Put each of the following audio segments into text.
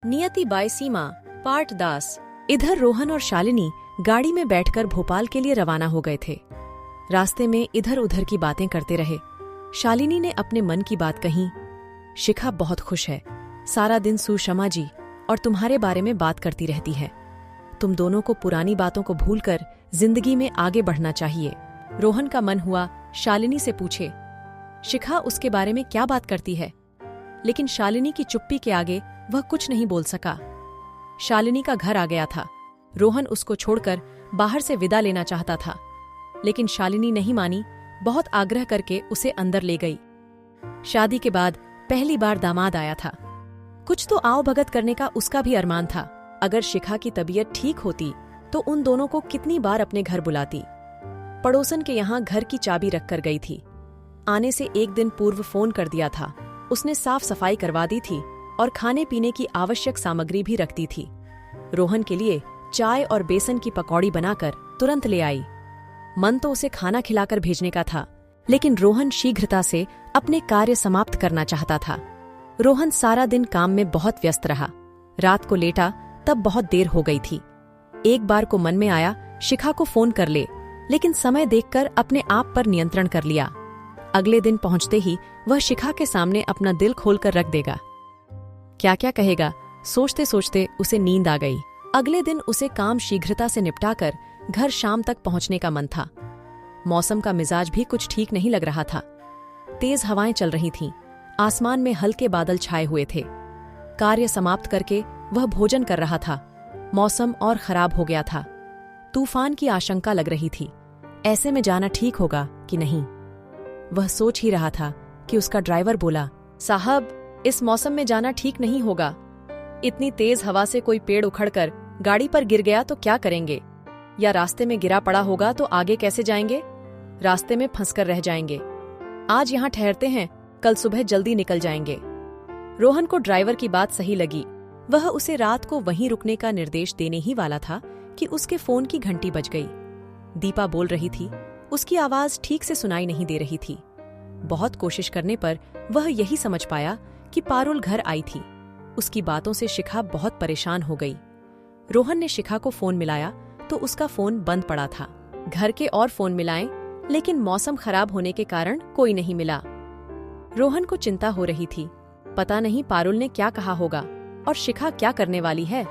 नियति बाय सीमा पार्ट 10। इधर रोहन और शालिनी गाड़ी में बैठकर भोपाल के लिए रवाना हो गए थे। रास्ते में इधर उधर की बातें करते रहे। शालिनी ने अपने मन की बात कही। शिखा बहुत खुश है, सारा दिन सुषमा जी और तुम्हारे बारे में बात करती रहती है। तुम दोनों को पुरानी बातों को भूलकर जिंदगी में आगे बढ़ना चाहिए। रोहन का मन हुआ शालिनी से पूछे, शिखा उसके बारे में क्या बात करती है, लेकिन शालिनी की चुप्पी के आगे वह कुछ नहीं बोल सका। शालिनी का घर आ गया था। रोहन उसको छोड़कर बाहर से विदा लेना चाहता था, लेकिन शालिनी नहीं मानी। बहुत आग्रह करके उसे अंदर ले गई। शादी के बाद पहली बार दामाद आया था। कुछ तो आओ भगत करने का उसका भी अरमान था। अगर शिखा की तबीयत ठीक होती तो उन दोनों को कितनी बार अपने घर बुलाती। पड़ोसन के यहाँ घर की चाबी रखकर गई थी। आने से एक दिन पूर्व फोन कर दिया था। उसने साफ सफाई करवा दी थी और खाने पीने की आवश्यक सामग्री भी रख दी थी। रोहन के लिए चाय और बेसन की पकौड़ी बनाकर तुरंत ले आई। मन तो उसे खाना खिलाकर भेजने का था, लेकिन रोहन शीघ्रता से अपने कार्य समाप्त करना चाहता था। रोहन सारा दिन काम में बहुत व्यस्त रहा। रात को लेटा तब बहुत देर हो गई थी। एक बार को मन में आया शिखा को फोन कर ले, लेकिन समय देखकर अपने आप पर नियंत्रण कर लिया। अगले दिन पहुंचते ही वह शिखा के सामने अपना दिल खोलकर रख देगा। क्या क्या कहेगा, सोचते सोचते उसे नींद आ गई। अगले दिन उसे काम शीघ्रता से निपटाकर घर शाम तक पहुंचने का मन था। मौसम का मिजाज भी कुछ ठीक नहीं लग रहा था। तेज हवाएं चल रही थीं। आसमान में हल्के बादल छाए हुए थे। कार्य समाप्त करके वह भोजन कर रहा था। मौसम और खराब हो गया था। तूफान की आशंका लग रही थी। ऐसे में जाना ठीक होगा कि नहीं। वह सोच ही रहा था कि उसका ड्राइवर बोला, साहब, इस मौसम में जाना ठीक नहीं होगा। इतनी तेज हवा से कोई पेड़ उखड़कर गाड़ी पर गिर गया तो क्या करेंगे, या रास्ते में गिरा पड़ा होगा तो आगे कैसे जाएंगे। रास्ते में फंसकर रह जाएंगे। आज यहाँ ठहरते हैं, कल सुबह जल्दी निकल जाएंगे। रोहन को ड्राइवर की बात सही लगी। वह उसे रात को वहीं रुकने का निर्देश देने ही वाला था कि उसके फोन की घंटी बज गई। दीपा बोल रही थी। उसकी आवाज ठीक से सुनाई नहीं दे रही थी। बहुत कोशिश करने पर वह यही समझ पाया कि पारुल घर आई थी। उसकी बातों से शिखा बहुत परेशान हो गई। रोहन ने शिखा को फोन मिलाया तो उसका फोन बंद पड़ा था। घर के और फोन मिलाए, लेकिन मौसम खराब होने के कारण कोई नहीं मिला। रोहन को चिंता हो रही थी। पता नहीं पारुल ने क्या कहा होगा और शिखा क्या करने वाली है।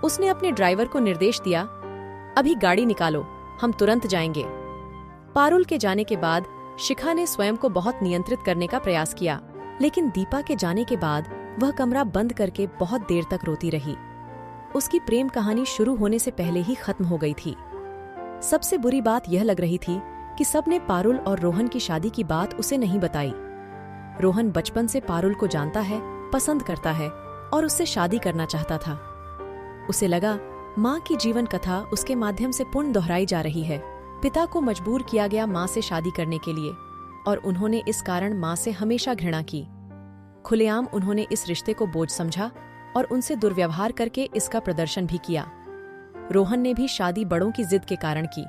उसने अपने ड्राइवर को निर्देश दिया, अभी गाड़ी निकालो, हम तुरंत जाएंगे। पारुल के जाने के बाद शिखा ने स्वयं को बहुत नियंत्रित करने का प्रयास किया, लेकिन दीपा के जाने के बाद वह कमरा बंद करके बहुत देर तक रोती रही। उसकी प्रेम कहानी शुरू होने से पहले ही खत्म हो गई थी। सबसे बुरी बात यह लग रही थी कि सबने पारुल और रोहन की शादी की बात उसे नहीं बताई। रोहन बचपन से पारुल को जानता है, पसंद करता है और उससे शादी करना चाहता था। उसे लगा माँ की जीवन कथा उसके माध्यम से पुनः दोहराई जा रही है। पिता को मजबूर किया गया माँ से शादी करने के लिए, और उन्होंने इस कारण माँ से हमेशा घृणा की। खुलेआम उन्होंने इस रिश्ते को बोझ समझा और उनसे दुर्व्यवहार करके इसका प्रदर्शन भी किया। रोहन ने भी शादी बड़ों की जिद के कारण की।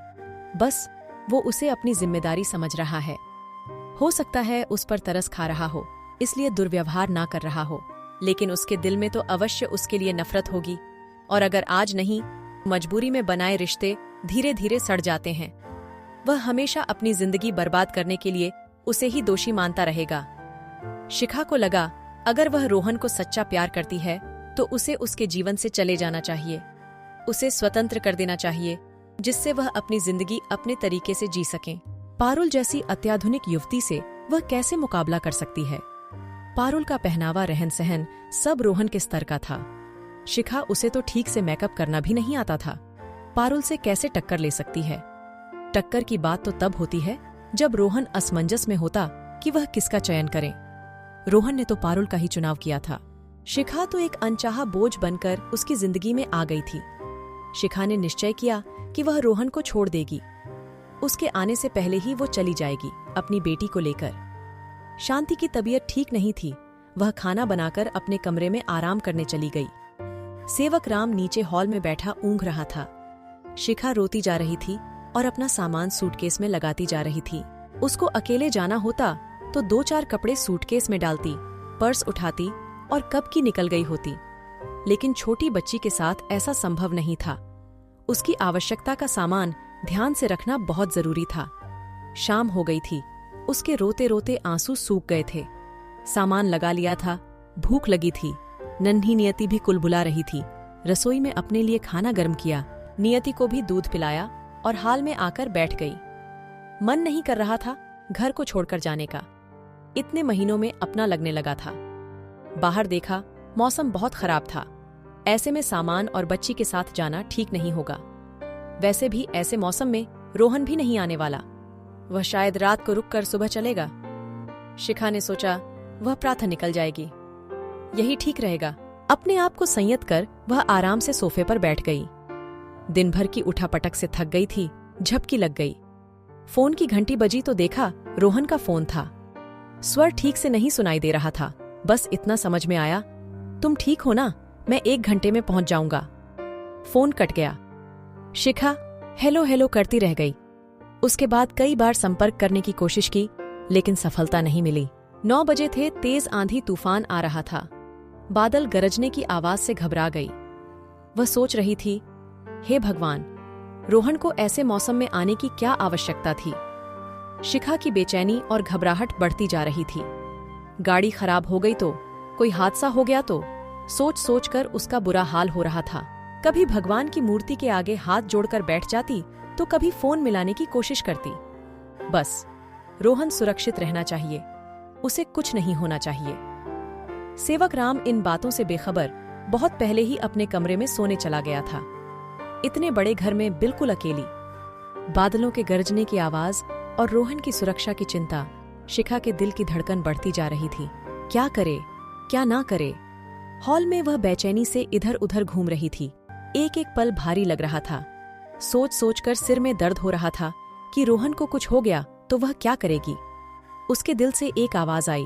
बस वो उसे अपनी जिम्मेदारी समझ रहा है। हो सकता है उस पर तरस खा रहा हो, इसलिए दुर्व्यवहार ना कर रहा हो, लेकिन उसके दिल में तो अवश्य उसके लिए नफरत होगी। और अगर आज नहीं, मजबूरी में बनाए रिश्ते धीरे धीरे सड़ जाते हैं। वह हमेशा अपनी जिंदगी बर्बाद करने के लिए उसे ही दोषी मानता रहेगा। शिखा को लगा अगर वह रोहन को सच्चा प्यार करती है तो उसे उसके जीवन से चले जाना चाहिए। उसे स्वतंत्र कर देना चाहिए, जिससे वह अपनी जिंदगी अपने तरीके से जी सकें। पारुल जैसी अत्याधुनिक युवती से वह कैसे मुकाबला कर सकती है। पारुल का पहनावा, रहन सहन सब रोहन के स्तर का था। शिखा उसे तो ठीक से मेकअप करना भी नहीं आता था। पारुल से कैसे टक्कर ले सकती है। टक्कर की बात तो तब होती है जब रोहन असमंजस में होता कि वह किसका चयन करे। रोहन ने तो पारुल का ही चुनाव किया था। शिखा तो एक अनचाहा बोझ बनकर उसकी जिंदगी में आ गई थी। शिखा ने निश्चय किया कि वह रोहन को छोड़ देगी। उसके आने से पहले ही वो चली जाएगी अपनी बेटी को लेकर। शांति की तबीयत ठीक नहीं थी। वह खाना बनाकर अपने कमरे में आराम करने चली गई। सेवक राम नीचे हॉल में बैठा ऊँघ रहा था। शिखा रोती जा रही थी और अपना सामान सूटकेस में लगाती जा रही थी। उसको अकेले जाना होता तो 2-4 कपड़े सूटकेस में डालती, पर्स उठाती और कब की निकल गई होती। लेकिन छोटी बच्ची के साथ ऐसा संभव नहीं था। उसकी आवश्यकता का सामान ध्यान से रखना बहुत जरूरी था। शाम हो गई थी। उसके रोते रोते आंसू सूख गए थे। सामान लगा लिया था, भूख लगी थी। नन्ही नियति भी कुलबुला रही थी। रसोई में अपने लिए खाना गर्म किया, नियति को भी दूध पिलाया और हाल में आकर बैठ गई। मन नहीं कर रहा था घर को छोड़कर जाने का। इतने महीनों में अपना लगने लगा था। बाहर देखा, मौसम बहुत खराब था। ऐसे में सामान और बच्ची के साथ जाना ठीक नहीं होगा। वैसे भी ऐसे मौसम में रोहन भी नहीं आने वाला। वह शायद रात को रुककर सुबह चलेगा। शिखा ने सोचा वह प्रातः निकल जाएगी, यही ठीक रहेगा। अपने आप को संयत कर वह आराम से सोफे पर बैठ गई। दिन भर की उठापटक से थक गई थी, झपकी लग गई। फोन की घंटी बजी तो देखा रोहन का फोन था। स्वर ठीक से नहीं सुनाई दे रहा था, बस इतना समझ में आया, तुम ठीक हो ना? मैं 1 घंटे में पहुंच जाऊंगा। फोन कट गया। शिखा हेलो हेलो करती रह गई। उसके बाद कई बार संपर्क करने की कोशिश की, लेकिन सफलता नहीं मिली। 9 बजे थे, तेज आंधी तूफान आ रहा था। बादल गरजने की आवाज से घबरा गई। वह सोच रही थी, हे भगवान, रोहन को ऐसे मौसम में आने की क्या आवश्यकता थी? शिखा की बेचैनी और घबराहट बढ़ती जा रही थी। गाड़ी खराब हो गई तो, कोई हादसा हो गया तो, सोच सोच कर उसका बुरा हाल हो रहा था। कभी भगवान की मूर्ति के आगे हाथ जोड़कर बैठ जाती तो कभी फोन मिलाने की कोशिश करती। बस रोहन सुरक्षित रहना चाहिए, उसे कुछ नहीं होना चाहिए। सेवक राम इन बातों से बेखबर बहुत पहले ही अपने कमरे में सोने चला गया था। इतने बड़े घर में बिल्कुल अकेली। बादलों के गरजने की आवाज और रोहन की सुरक्षा की चिंता, शिखा के दिल की धड़कन बढ़ती जा रही थी। क्या करे, क्या ना करे? हॉल में वह बेचैनी से इधर उधर घूम रही थी। एक एक पल भारी लग रहा था। सोच सोच कर सिर में दर्द हो रहा था कि रोहन को कुछ हो गया तो वह क्या करेगी। उसके दिल से एक आवाज आई,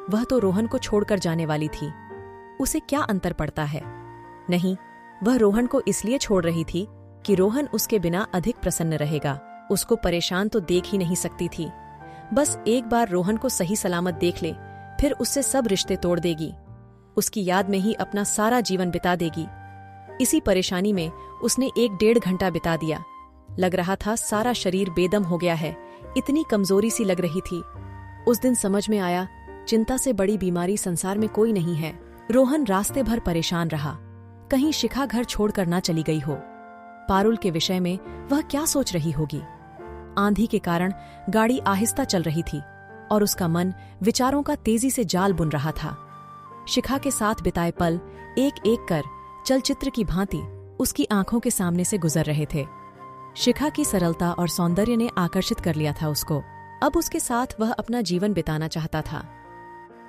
वह तो रोहन को छोड़कर जाने वाली थी, उसे क्या अंतर पड़ता है? नहीं, वह रोहन को इसलिए छोड़ रही थी कि रोहन उसके बिना अधिक प्रसन्न रहेगा। उसको परेशान तो देख ही नहीं सकती थी। बस एक बार रोहन को सही सलामत देख ले, फिर उससे सब रिश्ते तोड़ देगी। उसकी याद में ही अपना सारा जीवन बिता देगी। इसी परेशानी में उसने 1-1.5 घंटा बिता दिया। लग रहा था सारा शरीर बेदम हो गया है, इतनी कमजोरी सी लग रही थी। उस दिन समझ में आया, चिंता से बड़ी बीमारी संसार में कोई नहीं है। रोहन रास्ते भर परेशान रहा, कहीं शिखा घर छोड़कर ना चली गई हो। पारुल के विषय में वह क्या सोच रही होगी? आंधी के कारण गाड़ी आहिस्ता चल रही थी और उसका मन विचारों का तेजी से जाल बुन रहा था। शिखा के साथ बिताए पल एक एक कर चलचित्र की भांति उसकी आंखों के सामने से गुजर रहे थे। शिखा की सरलता और सौंदर्य ने आकर्षित कर लिया था उसको। अब उसके साथ वह अपना जीवन बिताना चाहता था।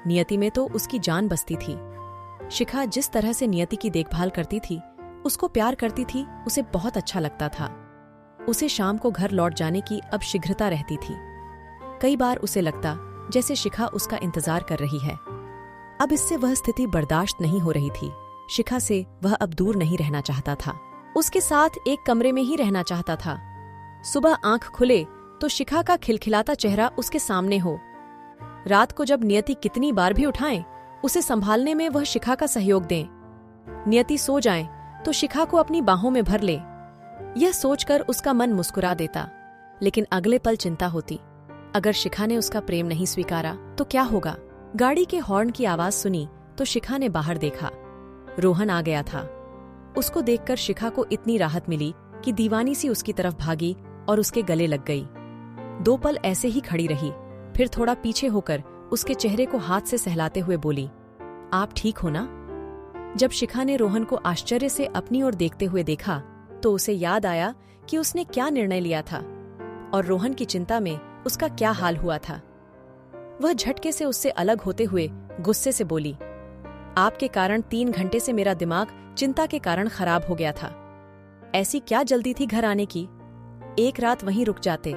नियति में तो उसकी जान बसती थी। शिखा जिस तरह से नियति की देखभाल करती थी, उसको प्यार करती थी, उसे बहुत अच्छा लगता था। उसे शाम को घर लौट जाने की अब शीघ्रता रहती थी। कई बार उसे लगता जैसे शिखा उसका इंतजार कर रही है। अब इससे वह स्थिति बर्दाश्त नहीं हो रही थी। शिखा से वह अब दूर नहीं रहना चाहता था, उसके साथ एक कमरे में ही रहना चाहता था। सुबह आंख खुले तो शिखा का खिलखिलाता चेहरा उसके सामने हो। रात को जब नियति कितनी बार भी उठाएं, उसे संभालने में वह शिखा का सहयोग दें। नियति सो जाए तो शिखा को अपनी बाहों में भर ले। यह सोचकर उसका मन मुस्कुरा देता, लेकिन अगले पल चिंता होती, अगर शिखा ने उसका प्रेम नहीं स्वीकारा तो क्या होगा? गाड़ी के हॉर्न की आवाज सुनी तो शिखा ने बाहर देखा। रोहन आ गया था। उसको देखकर शिखा को इतनी राहत मिली कि दीवानी सी उसकी तरफ भागी और उसके गले लग गई। 2 पल ऐसे ही खड़ी रही, फिर थोड़ा पीछे होकर उसके चेहरे को हाथ से सहलाते हुए बोली, आप ठीक हो ना? जब शिखा ने रोहन को आश्चर्य से अपनी ओर देखते हुए देखा तो उसे याद आया कि उसने क्या निर्णय लिया था और रोहन की चिंता में उसका क्या हाल हुआ था। वह झटके से उससे अलग होते हुए गुस्से से बोली, आपके कारण 3 घंटे से मेरा दिमाग चिंता के कारण खराब हो गया था। ऐसी क्या जल्दी थी घर आने की? एक रात वहीं रुक जाते।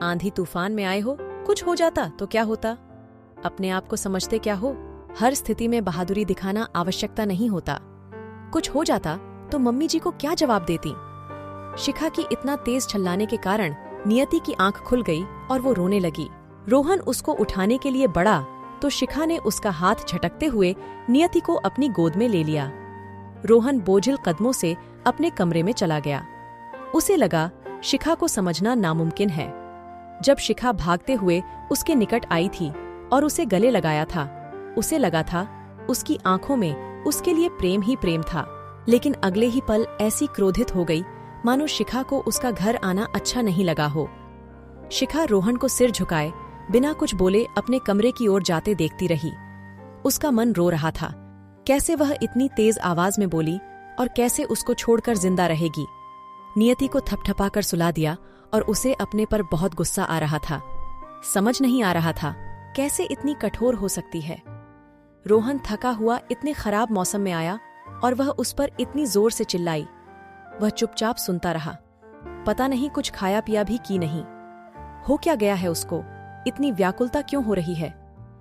आंधी तूफान में आए हो, कुछ हो जाता तो क्या होता? अपने आप को समझते क्या हो? हर स्थिति में बहादुरी दिखाना आवश्यकता नहीं होता। कुछ हो जाता तो मम्मी जी को क्या जवाब देती? शिखा की इतना तेज छल्लाने के कारण नियति की आंख खुल गई और वो रोने लगी। रोहन उसको उठाने के लिए बढ़ा तो शिखा ने उसका हाथ झटकते हुए नियति को अपनी गोद में ले लिया। रोहन बोझिल कदमों से अपने कमरे में चला गया। उसे लगा शिखा को समझना नामुमकिन है। जब शिखा भागते हुए उसके निकट आई थी और उसे गले लगाया था, उसे लगा था उसकी आंखों में उसके लिए प्रेम ही प्रेम था। लेकिन अगले ही पल ऐसी क्रोधित हो गई मानो शिखा को उसका घर आना अच्छा नहीं लगा हो। शिखा रोहन को सिर झुकाए बिना कुछ बोले अपने कमरे की ओर जाते देखती रही। उसका मन रो रहा था। कैसे वह इतनी तेज आवाज में बोली और कैसे उसको छोड़कर जिंदा रहेगी। नियति को थपथपाकर सुला दिया और उसे अपने पर बहुत गुस्सा आ रहा था। समझ नहीं आ रहा था कैसे इतनी कठोर हो सकती है। रोहन थका हुआ इतने खराब मौसम में आया और वह उस पर इतनी जोर से चिल्लाई। वह चुपचाप सुनता रहा। पता नहीं कुछ खाया पिया भी की नहीं। हो क्या गया है उसको, इतनी व्याकुलता क्यों हो रही है,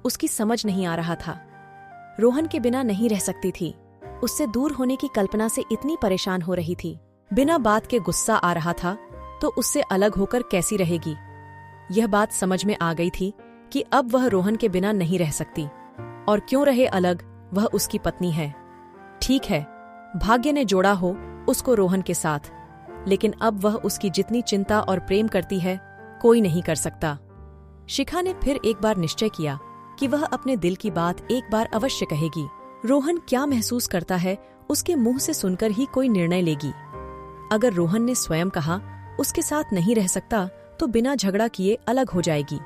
उसकी समझ नहीं आ रहा था। रोहन के बिना नहीं रह सकती थी। उससे दूर होने की कल्पना से इतनी परेशान हो रही थी। बिना बात के गुस्सा आ रहा था तो उससे अलग होकर कैसी रहेगी। यह बात समझ में आ गई थी कि अब वह रोहन के बिना नहीं रह सकती। और क्यों रहे अलग, वह उसकी पत्नी है। ठीक है, भाग्य ने जोड़ा हो उसको रोहन के साथ, लेकिन अब वह उसकी जितनी चिंता और प्रेम करती है कोई नहीं कर सकता। शिखा ने फिर एक बार निश्चय किया कि वह अपने दिल की बात एक बार अवश्य कहेगी। रोहन क्या महसूस करता है उसके मुंह से सुनकर ही कोई निर्णय लेगी। अगर रोहन ने स्वयं कहा उसके साथ नहीं रह सकता तो बिना झगड़ा किए अलग हो जाएगी।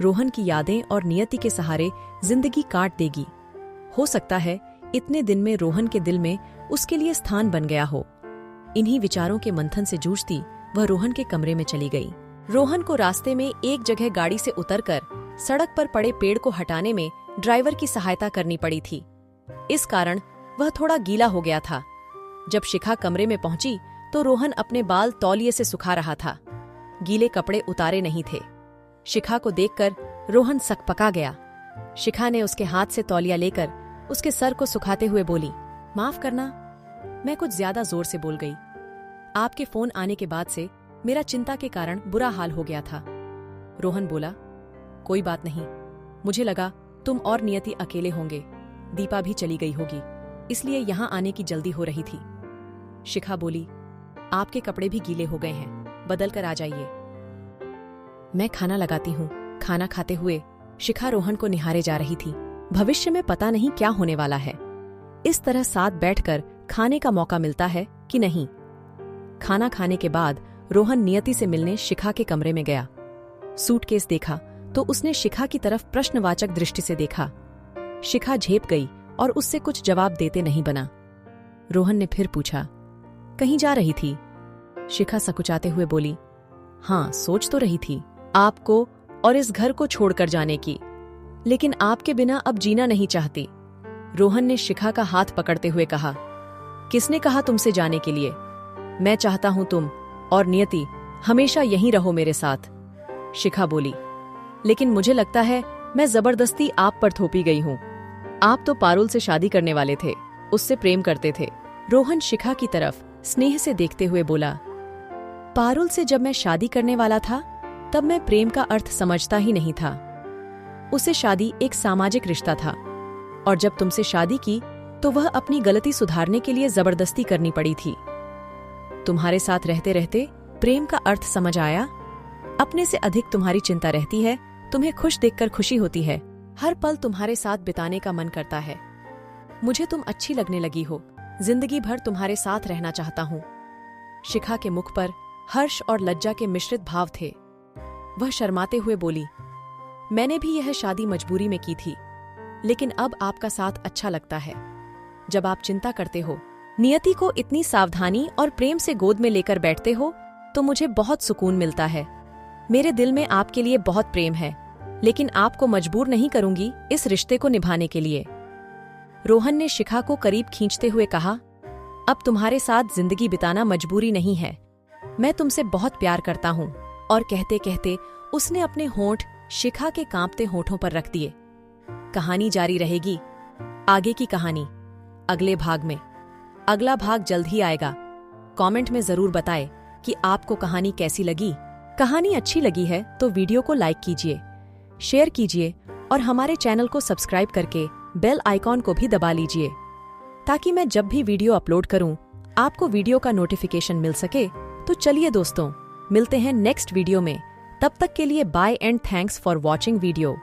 रोहन की यादें और नियति के सहारे जिंदगी काट देगी। हो सकता है इतने दिन में रोहन के दिल में उसके लिए स्थान बन गया हो। इन्हीं विचारों के मंथन से जूझती वह रोहन के कमरे में चली गई। रोहन को रास्ते में एक जगह गाड़ी से उतरकर सड़क पर पड़े पेड़ को हटाने में ड्राइवर की सहायता करनी पड़ी थी। इस कारण वह थोड़ा गीला हो गया था। जब शिखा कमरे में पहुंची तो रोहन अपने बाल तौलिए से सुखा रहा था। गीले कपड़े उतारे नहीं थे। शिखा को देखकर रोहन सकपका गया। शिखा ने उसके हाथ से तौलिया लेकर उसके सर को सुखाते हुए बोली, माफ करना, मैं कुछ ज्यादा जोर से बोल गई। आपके फोन आने के बाद से मेरा चिंता के कारण बुरा हाल हो गया था। रोहन बोला, कोई बात नहीं, मुझे लगा तुम और नियति अकेले होंगे। दीपा भी चली गई होगी, इसलिए यहाँ आने की जल्दी हो रही थी। शिखा बोली, आपके कपड़े भी गीले हो गए हैं, बदल कर आ जाइए। मैं खाना लगाती हूँ। खाना खाते हुए शिखा रोहन को निहारे जा रही थी। भविष्य में पता नहीं क्या होने वाला है। इस तरह साथ बैठकर खाने का मौका मिलता है कि नहीं। खाना खाने के बाद रोहन नियति से मिलने शिखा के कमरे में गया। सूटकेस देखा तो उसने शिखा की तरफ प्रश्नवाचक दृष्टि से देखा। शिखा झेप गई और उससे कुछ जवाब देते नहीं बना। रोहन ने फिर पूछा, कहीं जा रही थी? शिखा सकुचाते हुए बोली, हाँ, सोच तो रही थी आपको और इस घर को छोड़कर जाने की, लेकिन आपके बिना अब जीना नहीं चाहती। रोहन ने शिखा का हाथ पकड़ते हुए कहा, किसने कहा तुमसे जाने के लिए? मैं चाहता हूं तुम और नियति हमेशा यहीं रहो मेरे साथ। शिखा बोली, लेकिन मुझे लगता है मैं जबरदस्ती आप पर थोपी गई हूं। आप तो पारुल से शादी करने वाले थे, उससे प्रेम करते थे। रोहन शिखा की तरफ स्नेह से देखते हुए बोला, पारुल से जब मैं शादी करने वाला था तब मैं प्रेम का अर्थ समझता ही नहीं था। उसे शादी एक सामाजिक रिश्ता था, और जब तुमसे शादी की तो वह अपनी गलती सुधारने के लिए जबरदस्ती करनी पड़ी थी। तुम्हारे साथ रहते रहते प्रेम का अर्थ समझ आया। अपने से अधिक तुम्हारी चिंता रहती है, तुम्हें खुश देखकर खुशी होती है, हर पल तुम्हारे साथ बिताने का मन करता है। मुझे तुम अच्छी लगने लगी हो, जिंदगी भर तुम्हारे साथ रहना चाहता हूँ। शिखा के मुख पर हर्ष और लज्जा के मिश्रित भाव थे। वह शर्माते हुए बोली, मैंने भी यह शादी मजबूरी में की थी, लेकिन अब आपका साथ अच्छा लगता है। जब आप चिंता करते हो, नियति को इतनी सावधानी और प्रेम से गोद में लेकर बैठते हो, तो मुझे बहुत सुकून मिलता है। मेरे दिल में आपके लिए बहुत प्रेम है, लेकिन आपको मजबूर नहीं करूंगी इस रिश्ते को निभाने के लिए। रोहन ने शिखा को करीब खींचते हुए कहा, अब तुम्हारे साथ जिंदगी बिताना मजबूरी नहीं है, मैं तुमसे बहुत प्यार करता हूँ। और कहते कहते उसने अपने होंठ शिखा के कांपते होठों पर रख दिए। कहानी जारी रहेगी। आगे की कहानी अगले भाग में। अगला भाग जल्द ही आएगा। कमेंट में जरूर बताएं कि आपको कहानी कैसी लगी। कहानी अच्छी लगी है तो वीडियो को लाइक कीजिए, शेयर कीजिए और हमारे चैनल को सब्सक्राइब करके बेल आइकॉन को भी दबा लीजिए। ताकि मैं जब भी वीडियो अपलोड करूं आपको वीडियो का नोटिफिकेशन मिल सके। तो चलिए दोस्तों, मिलते हैं नेक्स्ट वीडियो में। तब तक के लिए bye and thanks for watching video.